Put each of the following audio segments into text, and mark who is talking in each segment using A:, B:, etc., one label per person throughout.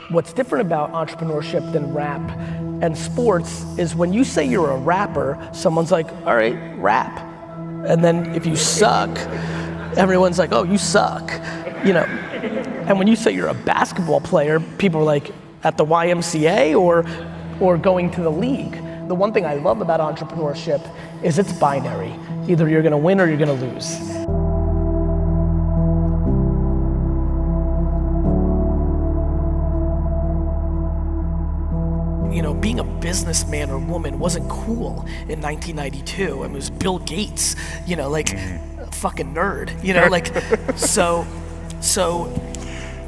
A: What's different about entrepreneurship than rap and sports is when you say you're a rapper, someone's like, all right, rap. And then if you suck, everyone's like, oh, you suck, you know. And when you say you're a basketball player, people are like, at the YMCA or going to the league. The one thing I love about entrepreneurship is it's binary. Either you're gonna win or you're gonna lose. You know, being a businessman or woman wasn't cool in 1992. I mean, it was Bill Gates, you know, like a fucking nerd, you know, like, so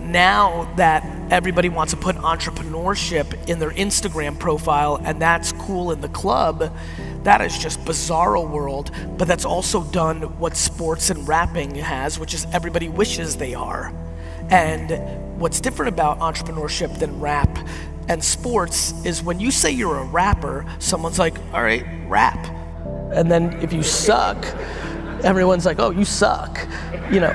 A: now that everybody wants to put entrepreneurship in their Instagram profile and that's cool in the club, that is just bizarro world, but that's also done what sports and rapping has, which is everybody wishes they are. And what's different about entrepreneurship than rap and sports is when you say you're a rapper, someone's like, all right, rap. And then if you suck, everyone's like, oh, you suck, you know.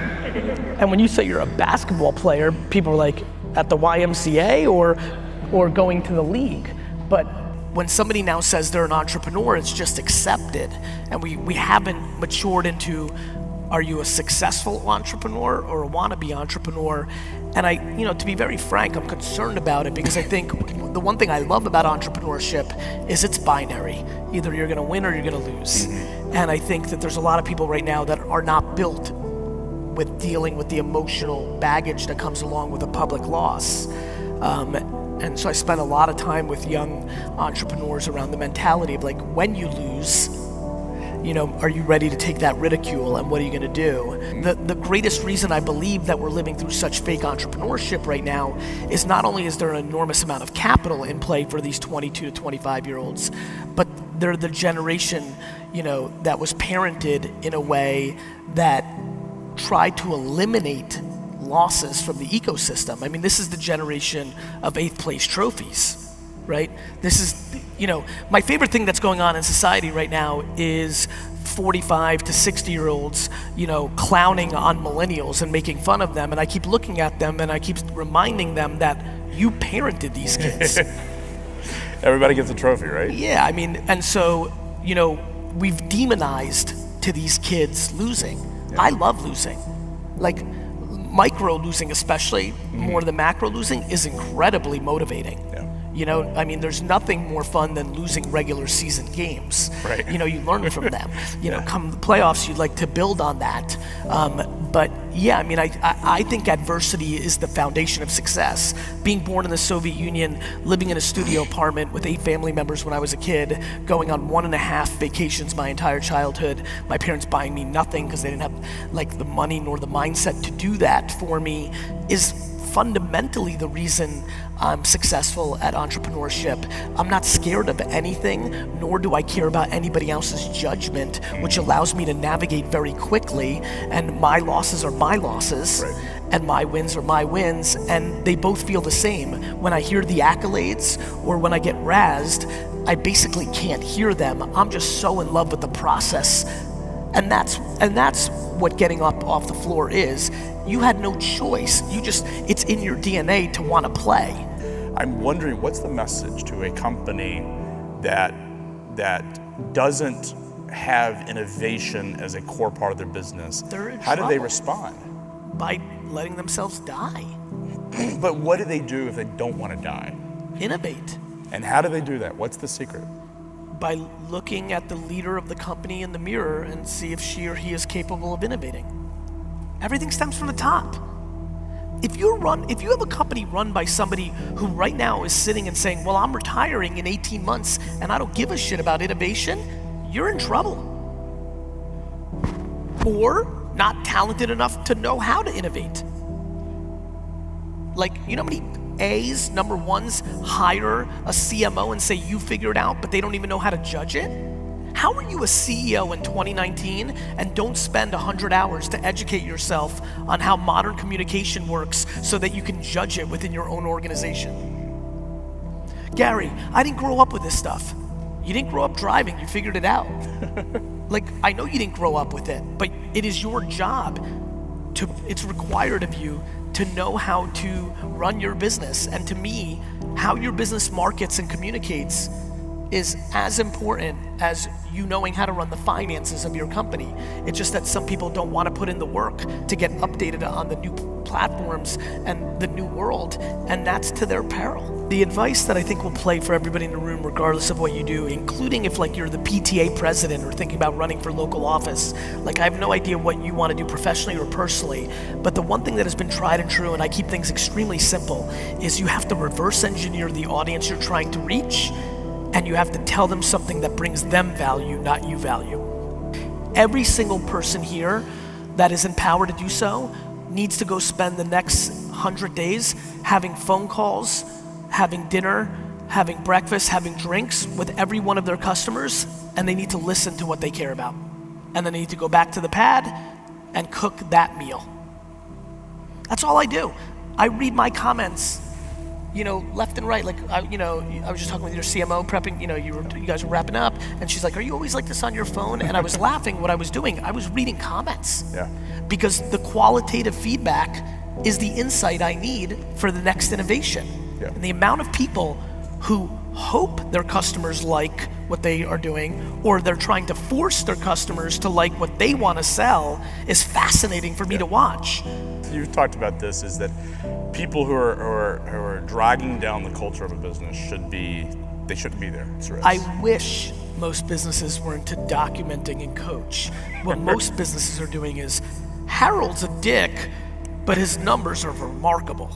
A: And when you say you're a basketball player, people are like, at the YMCA or going to the league. But when somebody now says they're an entrepreneur, it's just accepted. And we haven't matured into, are you a successful entrepreneur or a wannabe entrepreneur? And to be very frank, I'm concerned about it because I think the one thing I love about entrepreneurship is it's binary. Either you're gonna win or you're gonna lose. And I think that there's a lot of people right now that are not built with dealing with the emotional baggage that comes along with a public loss. And so I spent a lot of time with young entrepreneurs around the mentality of like, when you lose, you know, are you ready to take that ridicule and what are you gonna do? The greatest reason I believe that we're living through such fake entrepreneurship right now is not only is there an enormous amount of capital in play for these 22 to 25 year olds, but they're the generation, you know, that was parented in a way that tried to eliminate losses from the ecosystem. I mean, this is the generation of 8th place trophies, right? This is, you know, my favorite thing that's going on in society right now is 45 to 60 year olds, you know, clowning on millennials and making fun of them. And I keep looking at them and I keep reminding them that you parented these kids.
B: Everybody gets a trophy, right?
A: Yeah, I mean, and so, you know, we've demonized to these kids losing. Yeah. I love losing. Like, micro losing especially, more than macro losing, is incredibly motivating. Yeah. You know, I mean, there's nothing more fun than losing regular season games. Right. You know, you learn from them. You know, come the playoffs, you'd like to build on that. But yeah, I mean, I think adversity is the foundation of success. Being born in the Soviet Union, living in a studio apartment with 8 family members when I was a kid, going on 1.5 vacations my entire childhood, my parents buying me nothing because they didn't have like the money nor the mindset to do that for me, is fundamentally the reason I'm successful at entrepreneurship. I'm not scared of anything, nor do I care about anybody else's judgment, which allows me to navigate very quickly, and my losses are my losses, and my wins are my wins, and they both feel the same. When I hear the accolades, or when I get razzed, I basically can't hear them. I'm just so in love with the process. And that's what getting up off the floor is. You had no choice. It's in your DNA to want to play.
B: I'm wondering, what's the message to a company that doesn't have innovation as a core part of their business? How do they respond?
A: By letting themselves die.
B: But what do they do if they don't want to die?
A: Innovate.
B: And how do they do that? What's the secret?
A: By looking at the leader of the company in the mirror and see if she or he is capable of innovating. Everything stems from the top. If you have a company run by somebody who right now is sitting and saying, well, I'm retiring in 18 months and I don't give a shit about innovation, you're in trouble. Or not talented enough to know how to innovate. Like, you know how many A's, number ones, hire a CMO and say, you figure it out, but they don't even know how to judge it? How are you a CEO in 2019 and don't spend 100 hours to educate yourself on how modern communication works so that you can judge it within your own organization? Gary, I didn't grow up with this stuff. You didn't grow up driving, you figured it out. Like, I know you didn't grow up with it, but it is your job it's required of you to know how to run your business. And to me, how your business markets and communicates is as important as you knowing how to run the finances of your company. It's just that some people don't want to put in the work to get updated on the new platforms and the new world, and that's to their peril. The advice that I think will play for everybody in the room, regardless of what you do, including if like you're the PTA president or thinking about running for local office, like I have no idea what you want to do professionally or personally, but the one thing that has been tried and true, and I keep things extremely simple, is you have to reverse engineer the audience you're trying to reach, and you have to tell them something that brings them value, not you value. Every single person here that is empowered to do so needs to go spend the next 100 days having phone calls, having dinner, having breakfast, having drinks with every one of their customers, and they need to listen to what they care about. And then they need to go back to the pad and cook that meal. That's all I do. I read my comments, left and right. Like, I was just talking with your CMO prepping, you guys were wrapping up, and she's like, are you always like this on your phone? And I was laughing. What I was doing, I was reading comments.
B: Yeah.
A: Because the qualitative feedback is the insight I need for the next innovation.
B: Yeah.
A: And the amount of people who hope their customers like what they are doing, or they're trying to force their customers to like what they want to sell, is fascinating for me to watch.
B: You've talked about this, is that people who are dragging down the culture of a business shouldn't be there.
A: I wish most businesses were into documenting and coach. What most businesses are doing is, Harold's a dick, but his numbers are remarkable.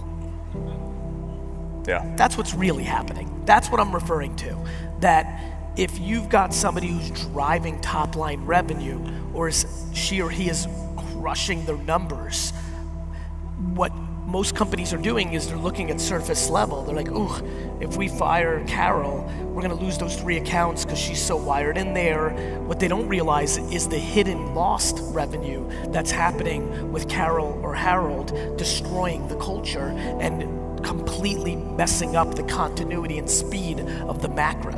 B: Yeah.
A: That's what's really happening. That's what I'm referring to. That if you've got somebody who's driving top line revenue, or she or he is crushing their numbers, what most companies are doing is they're looking at surface level. They're like, ooh, if we fire Carol, we're gonna lose those 3 accounts because she's so wired in there. What they don't realize is the hidden lost revenue that's happening with Carol or Harold destroying the culture and completely messing up the continuity and speed of the macro.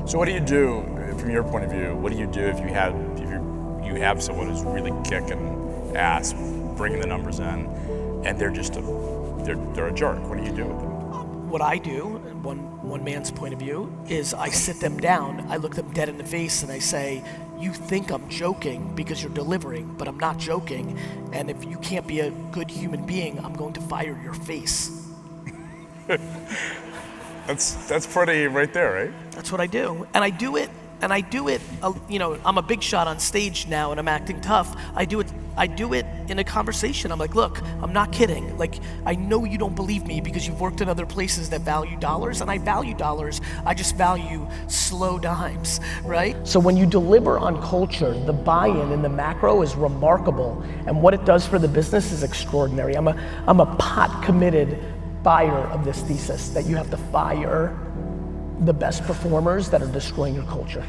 B: So what do you do, from your point of view, what do you do if you have someone who's really kicking ass, bringing the numbers in, and they're just they're a jerk? What do you do with them?
A: What I do, one man's point of view, is I sit them down, I look them dead in the face, and I say, you think I'm joking because you're delivering, but I'm not joking, and if you can't be a good human being, I'm going to fire your face.
B: That's pretty right there, right?
A: That's what I do. And I do it, I'm a big shot on stage now and I'm acting tough. I do it in a conversation. I'm like, look, I'm not kidding. Like, I know you don't believe me because you've worked in other places that value dollars, and I value dollars. I just value slow dimes, right? So when you deliver on culture, the buy-in in the macro is remarkable, and what it does for the business is extraordinary. I'm a pot-committed buyer of this thesis that you have to fire the best performers that are destroying your culture.